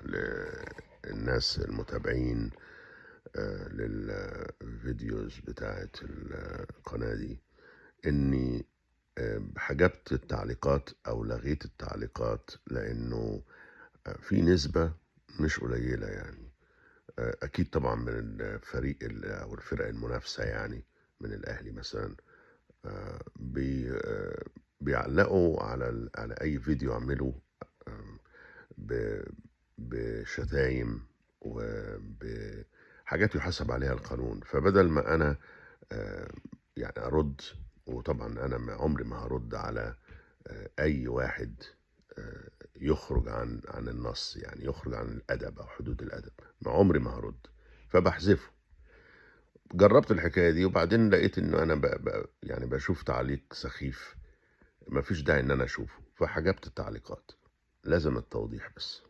للناس المتابعين للفيديوز بتاعة القناة دي إني حجبت التعليقات أو لغيت التعليقات، لإنه في نسبة مش قليلة يعني، أكيد طبعًا من الفريق أو الفرق المنافسة يعني، من الأهلي مثلًا، بيعلّقوا على أي فيديو أعمله آمم ب بشتايم وبحاجات يُحاسب عليها القانون. فبدل ما أنا آآ يعني أرُد، وطبعًا أنا عمري ما هارُد على أي واحد يخرج عن النص، يعني يخرج عن الأدب أو حدود الأدب، ما عمري ما هارُد، فباحذفه. جرّبت الحكاية دي وبعدين لقيت إنه أنا ب ب يعني باشوف تعليق سخيف ما فيش داعي إن أنا أشوفه، فحجبت التعليقات، لازم التوضيح بس.